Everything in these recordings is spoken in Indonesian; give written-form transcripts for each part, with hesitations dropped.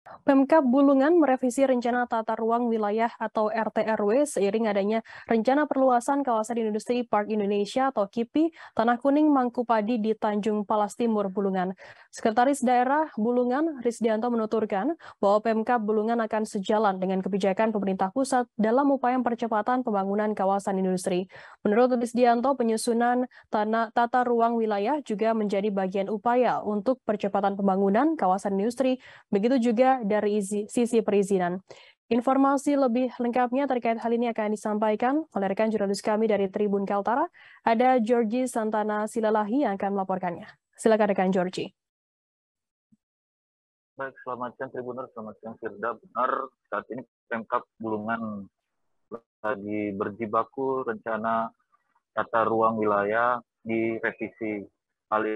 Pemkab Bulungan merevisi rencana tata ruang wilayah atau RT/RW seiring adanya rencana perluasan kawasan industri Park Indonesia atau KIPI Tanah Kuning Mangkupadi di Tanjung Palas Timur, Bulungan. Sekretaris Daerah Bulungan, Risdianto menuturkan bahwa Pemkab Bulungan akan sejalan dengan kebijakan pemerintah pusat dalam upaya percepatan pembangunan kawasan industri. Menurut Risdianto, penyusunan tata ruang wilayah juga menjadi bagian upaya untuk percepatan pembangunan kawasan industri. Begitu juga dari sisi perizinan. Informasi lebih lengkapnya terkait hal ini akan disampaikan oleh rekan jurnalis kami dari Tribun Kaltara. Ada Georgie Santana Silalahi yang akan melaporkannya. Silakan rekan Georgie. Baik, selamat siang Tribuners, selamat siang Firda. Benar, saat ini Pemkab Bulungan lagi berjibaku rencana tata ruang wilayah di revisi. Hal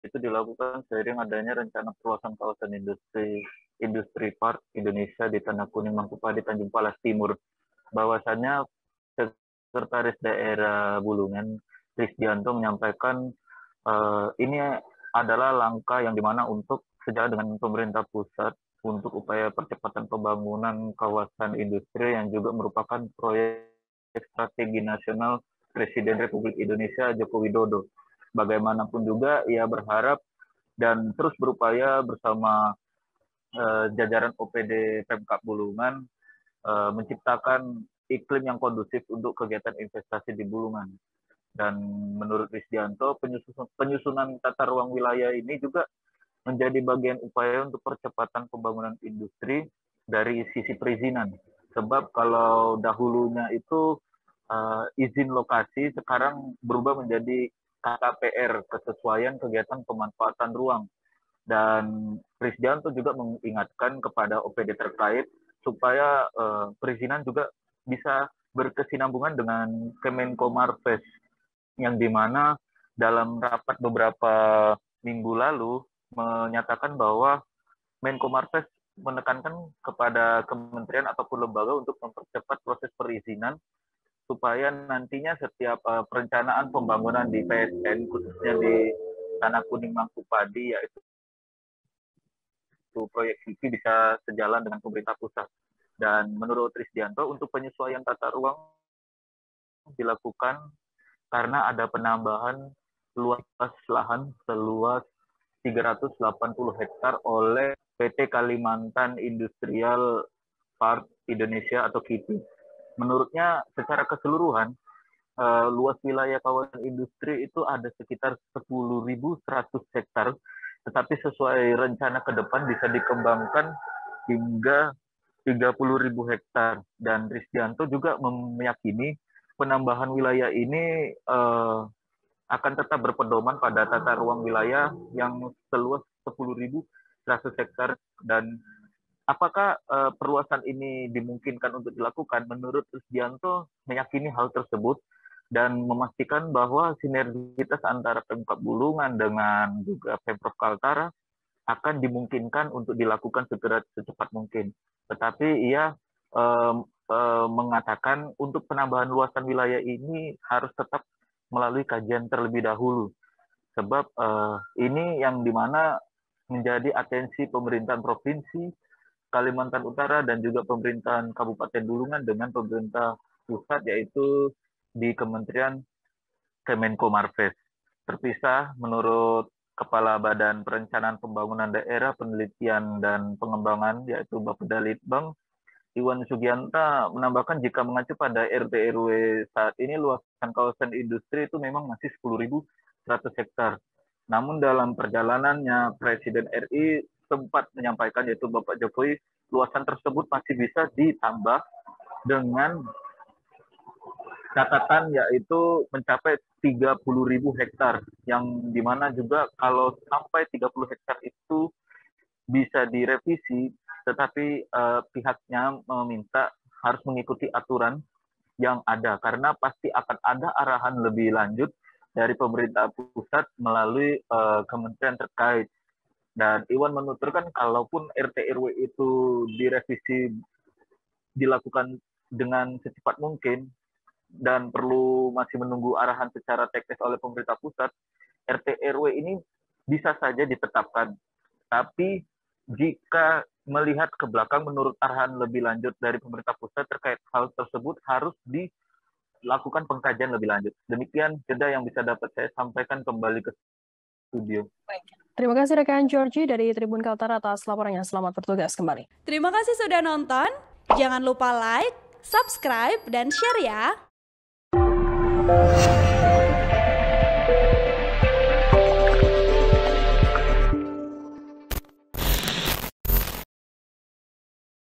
itu dilakukan seiring adanya rencana perluasan kawasan industri Park Indonesia di Tanah Kuning Mangkupadi Tanjung Palas Timur. Bahwasannya Sekretaris Daerah Bulungan Risdianto menyampaikan ini adalah langkah yang dimana untuk sejalan dengan pemerintah pusat untuk upaya percepatan pembangunan kawasan industri yang juga merupakan proyek strategi nasional Presiden Republik Indonesia Joko Widodo. Bagaimanapun juga ia berharap dan terus berupaya bersama jajaran OPD Pemkab Bulungan menciptakan iklim yang kondusif untuk kegiatan investasi di Bulungan. Dan menurut Risdianto, penyusunan tata ruang wilayah ini juga menjadi bagian upaya untuk percepatan pembangunan industri dari sisi perizinan. Sebab kalau dahulunya itu izin lokasi, sekarang berubah menjadi KKPR, kesesuaian kegiatan pemanfaatan ruang. Dan Risdianto juga mengingatkan kepada OPD terkait supaya perizinan juga bisa berkesinambungan dengan Kemenko Marves, yang dimana dalam rapat beberapa minggu lalu menyatakan bahwa Menko Marves menekankan kepada kementerian ataupun lembaga untuk mempercepat proses perizinan supaya nantinya setiap perencanaan pembangunan di PSN khususnya di Tanah Kuning Mangkupadi yaitu proyek KIPI bisa sejalan dengan pemerintah pusat. Dan menurut Risdianto untuk penyesuaian tata ruang dilakukan karena ada penambahan luas lahan seluas 380 hektar oleh PT Kalimantan Industrial Park Indonesia atau KIPI. Menurutnya secara keseluruhan luas wilayah kawasan industri itu ada sekitar 10.100 hektar, tetapi sesuai rencana ke depan bisa dikembangkan hingga 30.000 hektar. Dan Risdianto juga meyakini penambahan wilayah ini akan tetap berpedoman pada tata ruang wilayah yang seluas 10.100 hektar. Dan apakah perluasan ini dimungkinkan untuk dilakukan? Menurut Risdianto meyakini hal tersebut dan memastikan bahwa sinergitas antara Pemkab Bulungan dengan juga Pemprov Kaltara akan dimungkinkan untuk dilakukan segera secepat mungkin. Tetapi ia mengatakan untuk penambahan luasan wilayah ini harus tetap melalui kajian terlebih dahulu. Sebab ini yang dimana menjadi atensi pemerintahan provinsi Kalimantan Utara dan juga pemerintahan Kabupaten Bulungan dengan pemerintah pusat yaitu di Kementerian Kemenko Marves. Terpisah menurut Kepala Badan Perencanaan Pembangunan Daerah, Penelitian dan Pengembangan yaitu Bapeda Litbang, Iwan Sugianta menambahkan jika mengacu pada RT/RW saat ini luasan kawasan industri itu memang masih 10.100 hektar. Namun dalam perjalanannya Presiden RI sempat menyampaikan yaitu Bapak Jokowi luasan tersebut masih bisa ditambah dengan catatan yaitu mencapai 30.000 hektar yang dimana juga kalau sampai 30 hektar itu bisa direvisi tetapi pihaknya meminta harus mengikuti aturan yang ada karena pasti akan ada arahan lebih lanjut dari pemerintah pusat melalui kementerian terkait. Dan Iwan menuturkan kalaupun RT/RW itu direvisi dilakukan dengan secepat mungkin dan perlu masih menunggu arahan secara teknis oleh pemerintah pusat, RT/RW ini bisa saja ditetapkan. Tapi jika melihat ke belakang, menurut arahan lebih lanjut dari pemerintah pusat terkait hal tersebut harus dilakukan pengkajian lebih lanjut. Demikian jeda yang bisa dapat saya sampaikan, kembali ke studio. Baik. Terima kasih rekan Georgie dari Tribun Kaltara atas laporannya. Selamat bertugas kembali. Terima kasih sudah nonton. Jangan lupa like, subscribe, dan share ya.